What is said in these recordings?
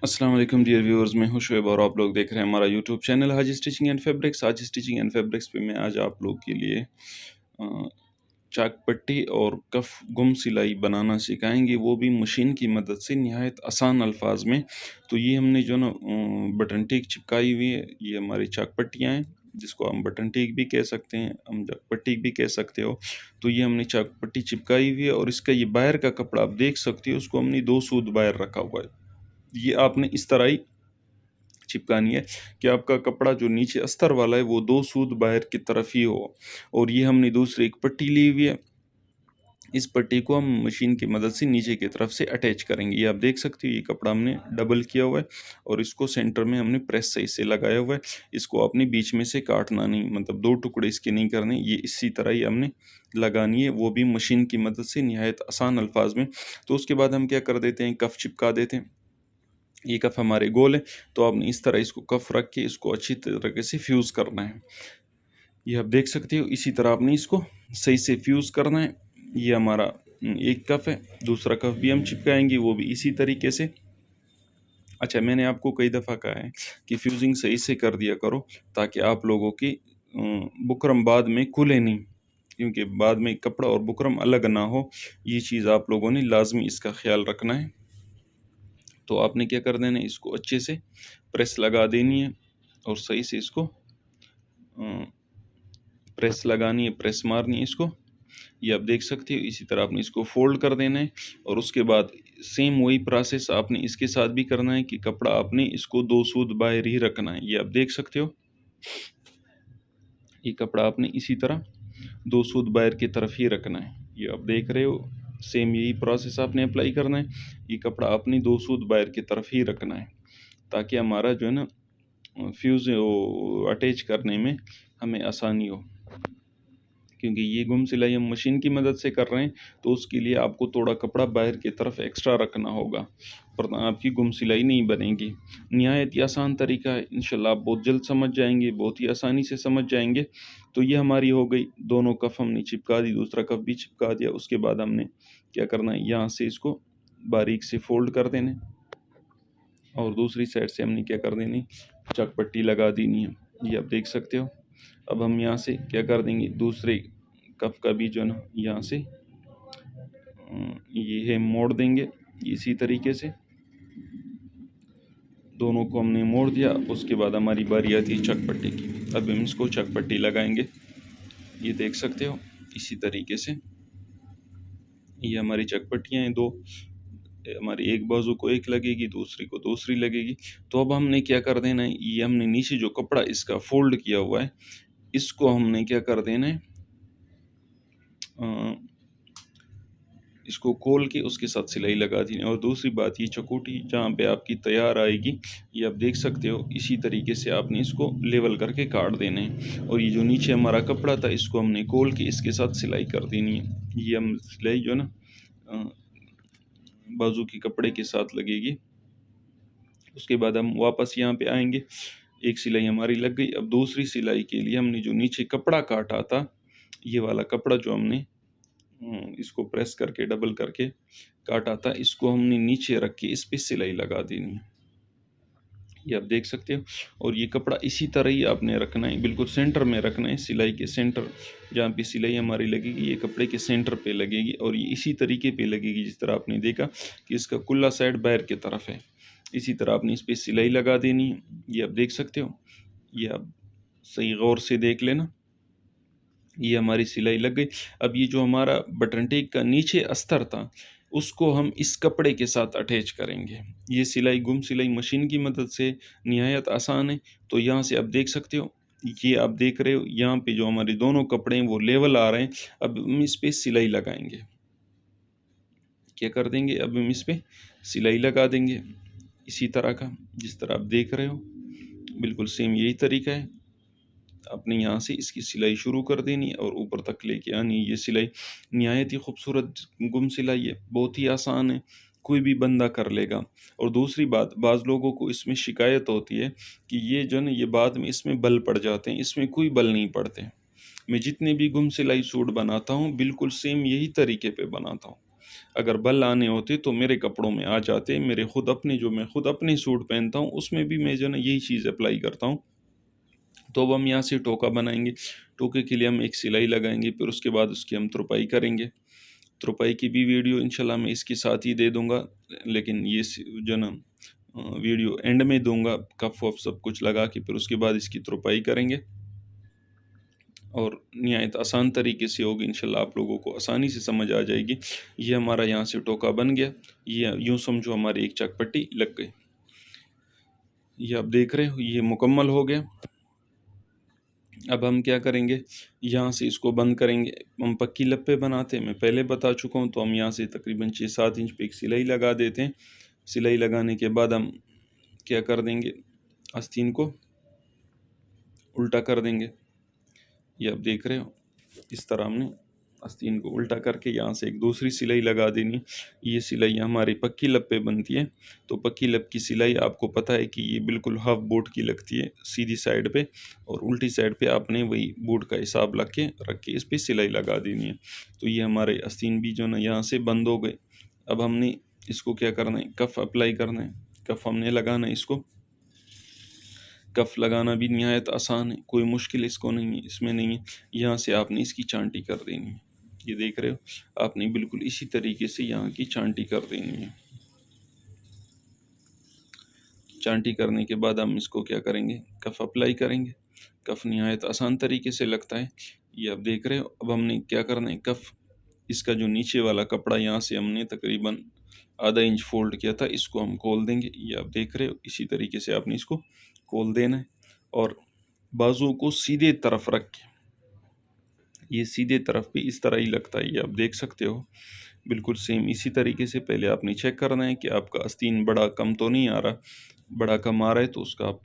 अस्सलाम वालेकुम dear viewers, मैं हूं शुएब और आप लोग देख रहे हैं हमारा YouTube channel Haji stitching and fabrics. Haji stitching and fabrics पे मैं आज आप लोग के लिए अ, चाक पट्टी और कफ गुम सिलाई बनाना सिखाएंगे, वो भी मशीन की मदद से नहायत आसान अल्फाज में। तो ये हमने जो ना बटन टेक चिपकाई हुई है, ये हमारी चाक पट्टियाँ हैं, जिसको हम बटन टेक भी कह सकते हैं, हम चाक पट्टी भी कह सकते हो। तो ये हमने चाक पट्टी चिपकाई हुई है और इसका ये बाहर का कपड़ा आप देख सकते हो, उसको हमने 2 सूत बाहर रखा हुआ है। ये आपने इस तरह ही चिपकानी है कि आपका कपड़ा जो नीचे अस्तर वाला है वो 2 सूत बाहर की तरफ ही हो। और ये हमने दूसरी एक पट्टी ली हुई है, इस पट्टी को हम मशीन की मदद से नीचे की तरफ से अटैच करेंगे। ये आप देख सकते हो, ये कपड़ा हमने डबल किया हुआ है और इसको सेंटर में हमने प्रेस सही से लगाया हुआ है। इसको अपने बीच में से काटना नहीं, मतलब 2 टुकड़े इसके नहीं करने, ये इसी तरह ही हमने लगानी है, वो भी मशीन की मदद से नहायत आसान अल्फाज में। तो उसके बाद हम क्या कर देते हैं, कफ चिपका देते हैं। ये कफ हमारे गोल है, तो आपने इस तरह इसको कफ रख के इसको अच्छी तरीके से फ्यूज़ करना है। ये आप देख सकते हो, इसी तरह आपने इसको सही से फ्यूज़ करना है। ये हमारा एक कफ है, दूसरा कफ भी हम चिपकाएंगे, वो भी इसी तरीके से। अच्छा, मैंने आपको कई दफ़ा कहा है कि फ्यूजिंग सही से कर दिया करो, ताकि आप लोगों की बुकरम बाद में खुले नहीं, क्योंकि बाद में कपड़ा और बुकरम अलग ना हो। ये चीज़ आप लोगों ने लाजमी इसका ख्याल रखना है। तो आपने क्या कर देना है, इसको अच्छे से प्रेस लगा देनी है और सही से इसको प्रेस लगानी है, प्रेस मारनी है इसको। ये आप देख सकते हो, इसी तरह आपने इसको फोल्ड कर देना है और उसके बाद सेम वही प्रोसेस आपने इसके साथ भी करना है कि कपड़ा आपने इसको 2 सूत बाहर ही रखना है। ये आप देख सकते हो, ये कपड़ा आपने इसी तरह 2 सूत बाहर की तरफ ही रखना है। ये आप देख रहे हो, सेम यही प्रोसेस आपने अप्लाई करना है। ये कपड़ा आपने 2 सूत बाहर की तरफ ही रखना है, ताकि हमारा जो है ना फ्यूज़ अटैच करने में हमें आसानी हो। क्योंकि ये गुम सिलाई हम मशीन की मदद से कर रहे हैं, तो उसके लिए आपको थोड़ा कपड़ा बाहर की तरफ एक्स्ट्रा रखना होगा, वरना आपकी गुम सिलाई नहीं बनेगी। निहायत ही आसान तरीका है, इंशाल्लाह आप बहुत जल्द समझ जाएंगे, बहुत ही आसानी से समझ जाएंगे। तो ये हमारी हो गई, दोनों कफ हमने चिपका दी, दूसरा कफ भी चिपका दिया। उसके बाद हमने क्या करना है, यहाँ से इसको बारीक से फोल्ड कर देने और दूसरी साइड से हमने क्या कर देनी, चक पट्टी लगा देनी है। ये आप देख सकते हो। अब हम यहाँ से क्या कर देंगे, दूसरे कफ का भी जो ना यहाँ से ये है मोड़ देंगे, इसी तरीके से दोनों को हमने मोड़ दिया। उसके बाद हमारी बारी आती है चक पट्टी की। अब हम इसको चक पट्टी लगाएंगे, ये देख सकते हो, इसी तरीके से। ये हमारी चक पट्टियाँ हैं दो, हमारी एक बाजू को एक लगेगी, दूसरी को दूसरी लगेगी। तो अब हमने क्या कर देना है, ये हमने नीचे जो कपड़ा इसका फोल्ड किया हुआ है, इसको हमने क्या कर देना है, इसको खोल के उसके साथ सिलाई लगा दी। और दूसरी बात, ये चकोटी जहाँ पे आपकी तैयार आएगी, ये आप देख सकते हो, इसी तरीके से आपने इसको लेवल करके काट देना है। और ये जो नीचे हमारा कपड़ा था, इसको हमने खोल के इसके साथ सिलाई कर देनी है। ये हम सिलाई जो ना बाजू के कपड़े के साथ लगेगी। उसके बाद हम वापस यहाँ पे आएंगे, एक सिलाई हमारी लग गई। अब दूसरी सिलाई के लिए हमने जो नीचे कपड़ा काटा था, ये वाला कपड़ा जो हमने इसको प्रेस करके डबल करके काटा था, इसको हमने नीचे रख के इस पे सिलाई लगा देनी है। ये आप देख सकते हो। और ये कपड़ा इसी तरह ही आपने रखना है, बिल्कुल सेंटर में रखना है, सिलाई के सेंटर जहाँ पे सिलाई हमारी लगेगी, ये कपड़े के सेंटर पे लगेगी। और ये इसी तरीके पे लगेगी जिस तरह आपने देखा कि इसका कुल्ला साइड बाहर की तरफ है, इसी तरह आपने इस पर सिलाई लगा देनी है। ये आप देख सकते हो, ये आप सही गौर से देख लेना, ये हमारी सिलाई लग गई। अब ये जो हमारा बटन टेक का नीचे अस्तर था, उसको हम इस कपड़े के साथ अटैच करेंगे। ये सिलाई गुम सिलाई मशीन की मदद से निहायत आसान है। तो यहाँ से आप देख सकते हो, ये आप देख रहे हो, यहाँ पे जो हमारे दोनों कपड़े हैं वो लेवल आ रहे हैं। अब हम इस पर सिलाई लगाएंगे, क्या कर देंगे, अब हम इस पर सिलाई लगा देंगे, इसी तरह का जिस तरह आप देख रहे हो, बिल्कुल सेम यही तरीका है। अपने यहाँ से इसकी सिलाई शुरू कर देनी और ऊपर तक लेके आनी। ये सिलाई निहायत ही खूबसूरत गुम सिलाई है, बहुत ही आसान है, कोई भी बंदा कर लेगा। और दूसरी बात, बाज़ लोगों को इसमें शिकायत होती है कि ये जो ना, ये बाद में इसमें बल पड़ जाते हैं, इसमें कोई बल नहीं पड़ते। मैं जितने भी गुम सिलाई सूट बनाता हूँ, बिल्कुल सेम यही तरीके पे बनाता हूँ। अगर बल आने होते तो मेरे कपड़ों में आ जाते, मेरे खुद अपने जो मैं खुद अपने सूट पहनता हूँ उसमें भी मैं जो ना यही चीज़ अप्लाई करता हूँ। तो अब हम यहाँ से टोका बनाएंगे। टोके के लिए हम एक सिलाई लगाएंगे, फिर उसके बाद उसकी हम तुरपाई करेंगे। तुरपाई की भी वीडियो इंशाल्लाह मैं इसके साथ ही दे दूंगा, लेकिन ये जो ना वीडियो एंड में दूंगा, कफ वफ सब कुछ लगा के, फिर उसके बाद इसकी तुरपाई करेंगे और निहायत आसान तरीके से होगी इंशाल्लाह, आप लोगों को आसानी से समझ आ जाएगी। ये हमारा यहाँ से टोका बन गया, ये यूँ समझो हमारी एक चकपट्टी लग गई। ये आप देख रहे हो ये मुकम्मल हो गया। अब हम क्या करेंगे, यहाँ से इसको बंद करेंगे। हम पक्की लप्पे बनाते हैं, मैं पहले बता चुका हूँ। तो हम यहाँ से तकरीबन 6-7 इंच पे एक सिलाई लगा देते हैं। सिलाई लगाने के बाद हम क्या कर देंगे, आस्तीन को उल्टा कर देंगे। ये आप देख रहे हो इस तरह हमने आस्तीन को उल्टा करके यहाँ से एक दूसरी सिलाई लगा देनी। ये सिलाई हमारी पक्की लप पे बनती है। तो पक्की लप की सिलाई आपको पता है कि ये बिल्कुल हाफ बोट की लगती है सीधी साइड पे, और उल्टी साइड पे आपने वही बोट का हिसाब रख के इस पर सिलाई लगा देनी है। तो ये हमारे आस्तीन भी जो ना यहाँ से बंद हो गए। अब हमने इसको क्या करना है, कफ अप्लाई करना है। कफ हमने लगाना है इसको। कफ लगाना भी निहायत आसान है, कोई मुश्किल इसको नहीं है, इसमें नहीं है। यहाँ से आपने इसकी चांटी कर देनी है। ये देख रहे हो, आपने बिल्कुल इसी तरीके से यहाँ की चांटी कर देनी है। चांटी करने के बाद हम इसको क्या करेंगे, कफ अप्लाई करेंगे। कफ निहायत आसान तरीके से लगता है, ये आप देख रहे हो। अब हमने क्या करना है, कफ इसका जो नीचे वाला कपड़ा यहाँ से हमने तकरीबन आधा इंच फोल्ड किया था, इसको हम खोल देंगे। ये आप देख रहे हो, इसी तरीके से आपने इसको खोल देना है और बाजुओं को सीधे तरफ रख के, ये सीधे तरफ भी इस तरह ही लगता है, ये आप देख सकते हो बिल्कुल सेम इसी तरीके से। पहले आपने चेक करना है कि आपका आस्तीन बड़ा कम तो नहीं आ रहा। बड़ा कम आ रहा है तो उसका आप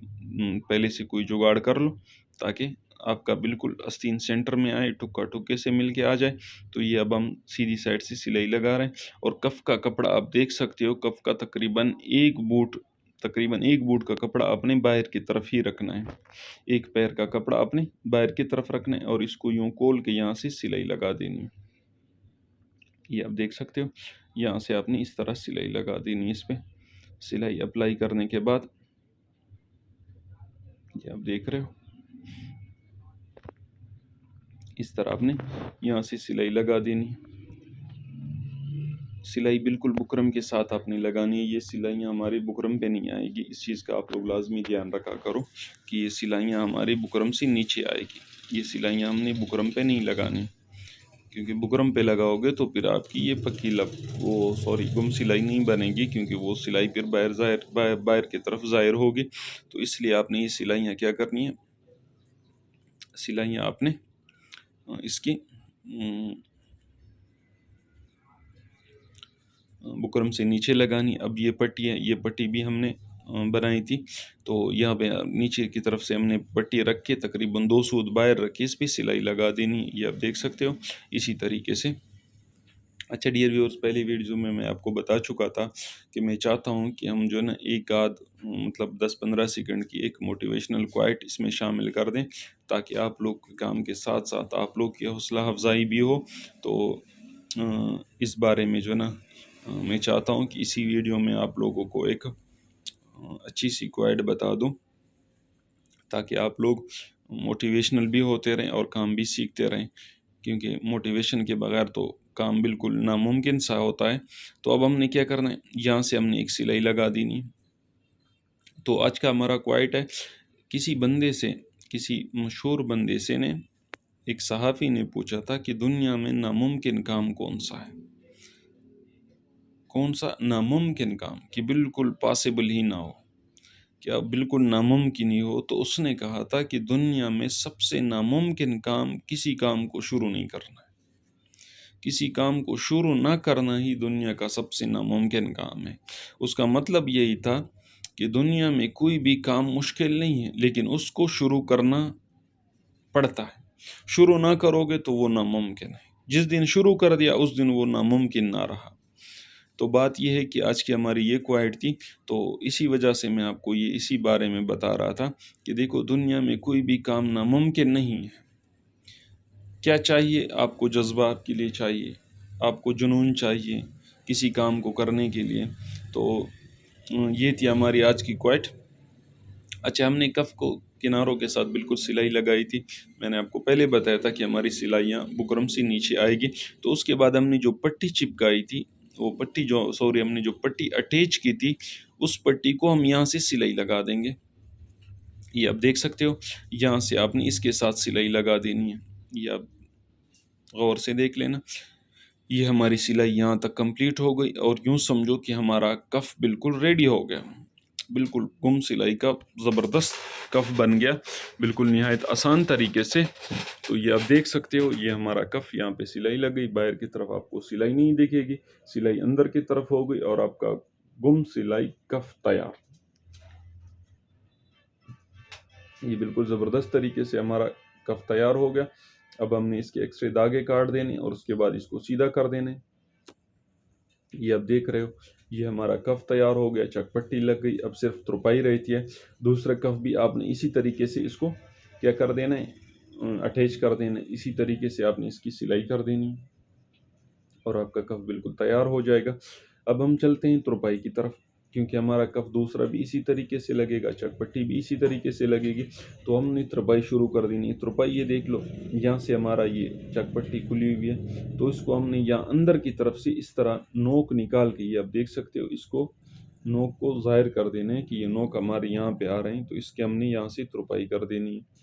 पहले से कोई जुगाड़ कर लो, ताकि आपका बिल्कुल आस्तीन सेंटर में आए, टुक्का टुक्के से मिल के आ जाए। तो ये अब हम सीधी साइड से सिलाई लगा रहे हैं। और कफ का कपड़ा आप देख सकते हो, कफ का तकरीबन एक बूट का कपड़ा अपने बाहर की तरफ ही रखना है। एक पैर का कपड़ा अपने बाहर की तरफ रखना है और इसको यूं खोल के यहाँ से सिलाई लगा देनी है। ये आप देख सकते हो, यहाँ से आपने इस तरह सिलाई लगा देनी है। इस पे सिलाई अप्लाई करने के बाद ये आप देख रहे हो, इस तरह आपने यहाँ से सिलाई लगा देनी। सिलाई बिल्कुल बुकरम के साथ आपने लगानी है। ये सिलाइयाँ हमारी बुकरम पे नहीं आएगी, इस चीज़ का आप लोग लाजमी ध्यान रखा करो कि ये सिलाइयाँ हमारी बुकरम से नीचे आएगी। ये सिलाइयाँ हमने बुकरम पे नहीं लगानी, क्योंकि बुकरम पे लगाओगे तो फिर आपकी ये पक्की गुम सिलाई नहीं बनेगी, क्योंकि वो सिलाई फिर बाहर की तरफ ज़ाहिर होगी। तो इसलिए आपने ये सिलाइयाँ क्या करनी है, सिलाइयाँ आपने इसकी बुकरम से नीचे लगानी। अब ये पट्टी है, ये पट्टी भी हमने बनाई थी। तो यहाँ पे नीचे की तरफ से हमने पट्टी रख के तकरीबन 2 सूत बाहर रख के इस पर सिलाई लगा देनी। ये आप देख सकते हो इसी तरीके से। अच्छा डियर व्यूअर्स, पहले वीडियो में मैं आपको बता चुका था कि मैं चाहता हूँ कि हम जो ना एक आध मतलब 10-15 सेकंड की एक मोटिवेशनल क्वाइट इसमें शामिल कर दें, ताकि आप लोग के काम के साथ साथ आप लोग की हौसला अफजाई भी हो। तो इस बारे में जो ना मैं चाहता हूँ कि इसी वीडियो में आप लोगों को एक अच्छी सी क्वाइट बता दूँ, ताकि आप लोग मोटिवेशनल भी होते रहें और काम भी सीखते रहें, क्योंकि मोटिवेशन के बगैर तो काम बिल्कुल नामुमकिन सा होता है। तो अब हमने क्या करना है, यहाँ से हमने एक सिलाई लगा देनी। तो आज का हमारा क्वाइट है, किसी मशहूर बंदे से ने एक सहाफ़ी ने पूछा था कि दुनिया में नामुमकिन काम कौन सा है, कौन सा नामुमकिन काम कि बिल्कुल पॉसिबल ही ना हो, क्या बिल्कुल नामुमकिन ही हो। तो उसने कहा था कि दुनिया में सबसे नामुमकिन काम किसी काम को शुरू नहीं करना है। किसी काम को शुरू ना करना ही दुनिया का सबसे नामुमकिन काम है। उसका मतलब यही था कि दुनिया में कोई भी काम मुश्किल नहीं है, लेकिन उसको शुरू करना पड़ता है। शुरू ना करोगे तो वो नामुमकिन है। जिस दिन शुरू कर दिया उस दिन वो नामुमकिन ना रहा। तो बात यह है कि आज की हमारी ये क्वाइट थी, तो इसी वजह से मैं आपको ये इसी बारे में बता रहा था कि देखो, दुनिया में कोई भी काम नामुमकिन नहीं है। क्या चाहिए आपको, जज्बा आपके लिए चाहिए, आपको जुनून चाहिए, किसी काम को करने के लिए। तो ये थी हमारी आज की क्वाइट। अच्छा, हमने कफ को किनारों के साथ बिल्कुल सिलाई लगाई थी। मैंने आपको पहले बताया था कि हमारी सिलाइयाँ बुकरम से नीचे आएगी। तो उसके बाद हमने जो पट्टी चिपकाई थी, वो पट्टी हमने जो पट्टी अटैच की थी, उस पट्टी को हम यहाँ से सिलाई लगा देंगे। ये आप देख सकते हो, यहाँ से आपने इसके साथ सिलाई लगा देनी है। ये आप गौर से देख लेना। ये हमारी सिलाई यहाँ तक कंप्लीट हो गई और यूँ समझो कि हमारा कफ बिल्कुल रेडी हो गया। बिल्कुल गुम सिलाई का ज़बरदस्त कफ बन गया, बिल्कुल निहायत आसान तरीके से। तो ये आप देख सकते हो, ये हमारा कफ, यहाँ पे सिलाई लग गई। बाहर की तरफ आपको सिलाई नहीं दिखेगी, सिलाई अंदर की तरफ हो गई और आपका गुम सिलाई कफ तैयार। ये बिल्कुल ज़बरदस्त तरीके से हमारा कफ तैयार हो गया। अब हमने इसके एक्स्ट्रे धागे काट देने और उसके बाद इसको सीधा कर देने। ये आप देख रहे हो, ये हमारा कफ तैयार हो गया, चकपट्टी लग गई। अब सिर्फ तुरपाई रहती है। दूसरा कफ भी आपने इसी तरीके से इसको क्या कर देना है, अटैच कर देना है। इसी तरीके से आपने इसकी सिलाई कर देनी है और आपका कफ बिल्कुल तैयार हो जाएगा। अब हम चलते हैं तुरपाई की तरफ, क्योंकि हमारा कफ दूसरा भी इसी तरीके से लगेगा, चकपट्टी भी इसी तरीके से लगेगी। तो हमने तुरपाई शुरू कर देनी है। तुरपाई ये देख लो, यहाँ से हमारा ये चकपट्टी खुली हुई है, तो इसको हमने यहाँ अंदर की तरफ से इस तरह नोक निकाल के, ये आप देख सकते हो, इसको नोक को ज़ाहिर कर देना है कि ये नोक हमारे यहाँ पे आ रहे हैं। तो इसके हमने यहाँ से तुरपाई कर देनी है।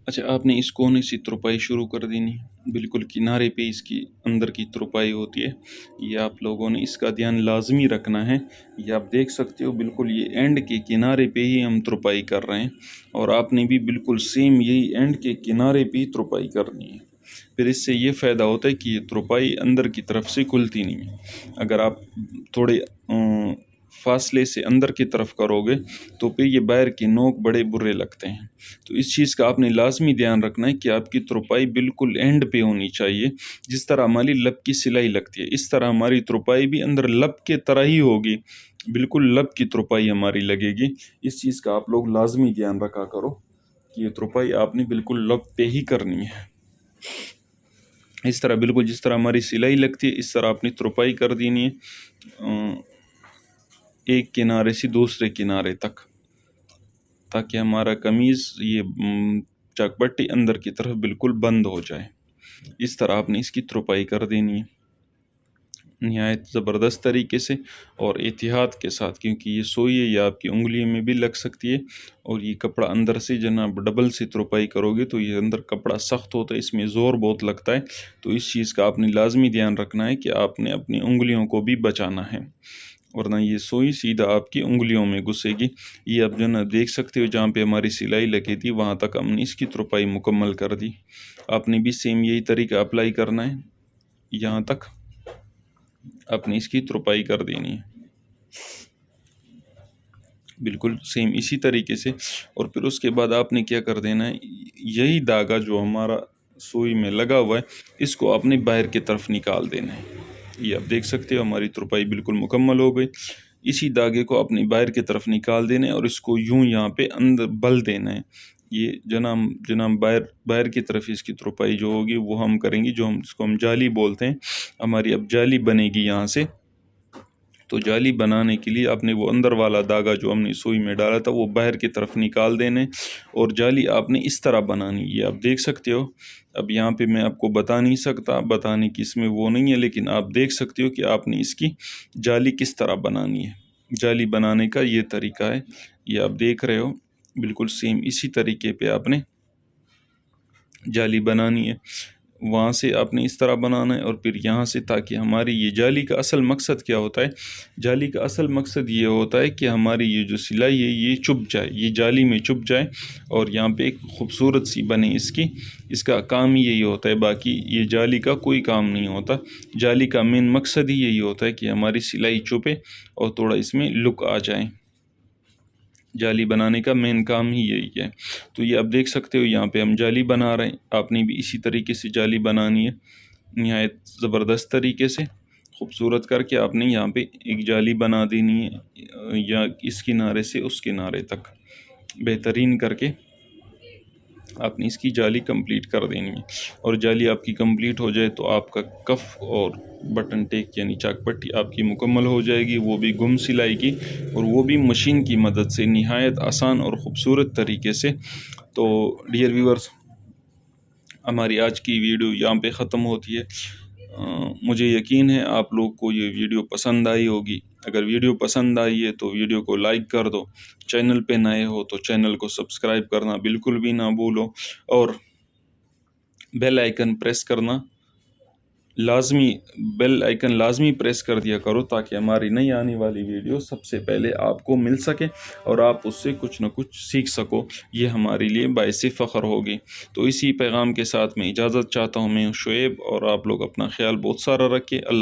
अच्छा, आपने इस कोने से तुरपाई शुरू कर देनी, बिल्कुल किनारे पे इसकी अंदर की तुरपाई होती है। ये आप लोगों ने इसका ध्यान लाजमी रखना है। ये आप देख सकते हो, बिल्कुल ये एंड के किनारे पे ही हम तुरपाई कर रहे हैं और आपने भी बिल्कुल सेम यही एंड के किनारे पे ही तुरपाई करनी है। फिर इससे ये फ़ायदा होता है कि ये तुरपाई अंदर की तरफ से खुलती नहीं है। अगर आप थोड़े फासले से अंदर की तरफ करोगे तो फिर ये बाहर की नोक बड़े बुरे लगते हैं। तो इस चीज़ का आपने लाजमी ध्यान रखना है कि आपकी तुरपाई बिल्कुल एंड पे होनी चाहिए। जिस तरह हमारी लब की सिलाई लगती है, इस तरह हमारी तुरपाई भी अंदर लब के तरह ही होगी। बिल्कुल लब की तुरपाई हमारी लगेगी। इस चीज़ का आप लोग लाजमी ध्यान रखा करो कि ये तुरपाई आपने बिल्कुल लब पे ही करनी है। इस तरह बिल्कुल जिस तरह हमारी सिलाई लगती है, इस तरह अपनी तुरपाई कर देनी है, एक किनारे से दूसरे किनारे तक, ताकि हमारा कमीज़ ये चकपट्टी अंदर की तरफ बिल्कुल बंद हो जाए। इस तरह आपने इसकी तुरपाई कर देनी है निहायत ज़बरदस्त तरीके से और एहतियात के साथ, क्योंकि ये सुई है, ये आपकी उंगलियों में भी लग सकती है। और ये कपड़ा अंदर से जनाब डबल से तुरपाई करोगे तो ये अंदर कपड़ा सख्त होता है, इसमें ज़ोर बहुत लगता है। तो इस चीज़ का आपने लाजमी ध्यान रखना है कि आपने अपनी उंगलियों को भी बचाना है, वरना ये सुई सीधा आपकी उंगलियों में घुसेगी। ये आप जो ना देख सकते हो, जहाँ पे हमारी सिलाई लगी थी वहाँ तक हमने इसकी तुरपाई मुकम्मल कर दी। आपने भी सेम यही तरीका अप्लाई करना है, यहाँ तक आपने इसकी तुरपाई कर देनी है बिल्कुल सेम इसी तरीके से। और फिर उसके बाद आपने क्या कर देना है, यही धागा जो हमारा सुई में लगा हुआ है, इसको आपने बाहर की तरफ निकाल देना है। ये आप देख सकते हो, हमारी तुरपाई बिल्कुल मुकम्मल हो गई। इसी धागे को अपनी बाहर की तरफ निकाल देना है और इसको यूं यहाँ पे अंदर बल देना है। ये जनाब बाहर की तरफ इसकी तुरपाई जो होगी वो हम करेंगे, जिसको हम जाली बोलते हैं। हमारी अब जाली बनेगी यहाँ से। तो जाली बनाने के लिए आपने वो अंदर वाला धागा जो हमने सुई में डाला था वो बाहर की तरफ निकाल देने और जाली आपने इस तरह बनानी। ये आप देख सकते हो। अब यहाँ पे मैं आपको बता नहीं सकता, बताने की इसमें वो नहीं है, लेकिन आप देख सकते हो कि आपने इसकी जाली किस तरह बनानी है। जाली बनाने का ये तरीका है, ये आप देख रहे हो। बिल्कुल सेम इसी तरीके पे आपने जाली बनानी है। वहाँ से आपने इस तरह बनाना है और फिर यहाँ से, ताकि हमारी ये जाली का असल मकसद क्या होता है, जाली का असल मकसद ये होता है कि हमारी ये जो सिलाई है ये चुभ जाए, ये जाली में चुभ जाए और यहाँ पे एक खूबसूरत सी बने इसका काम ही यही होता है। बाकी ये जाली का कोई काम नहीं होता। जाली का मेन मकसद ही यही होता है कि हमारी सिलाई चुभे और थोड़ा इसमें लुक आ जाए। जाली बनाने का मेन काम ही यही है। तो ये आप देख सकते हो, यहाँ पे हम जाली बना रहे हैं। आपने भी इसी तरीके से जाली बनानी है, निहायत ज़बरदस्त तरीके से खूबसूरत करके आपने यहाँ पे एक जाली बना देनी है, या इस किनारे से उस किनारे तक बेहतरीन करके आपने इसकी जाली कंप्लीट कर देनी है। और जाली आपकी कंप्लीट हो जाए तो आपका कफ और बटन टेक यानी चाक पट्टी आपकी मुकम्मल हो जाएगी, वो भी गुम सिलाई की, और वो भी मशीन की मदद से निहायत आसान और ख़ूबसूरत तरीके से। तो डियर व्यूअर्स, हमारी आज की वीडियो यहाँ पे ख़त्म होती है। मुझे यकीन है आप लोग को ये वीडियो पसंद आई होगी। अगर वीडियो पसंद आई है तो वीडियो को लाइक कर दो, चैनल पे नए हो तो चैनल को सब्सक्राइब करना बिल्कुल भी ना भूलो, और बेल आइकन प्रेस करना लाजमी, बेल आइकन लाजमी प्रेस कर दिया करो ताकि हमारी नई आने वाली वीडियो सबसे पहले आपको मिल सके और आप उससे कुछ न कुछ सीख सको। ये हमारे लिए बाइस फ़ख्र होगी। तो इसी पैगाम के साथ मैं इजाज़त चाहता हूँ। मैं शुएब, और आप लोग अपना ख्याल बहुत सारा रखें। अल्लाह।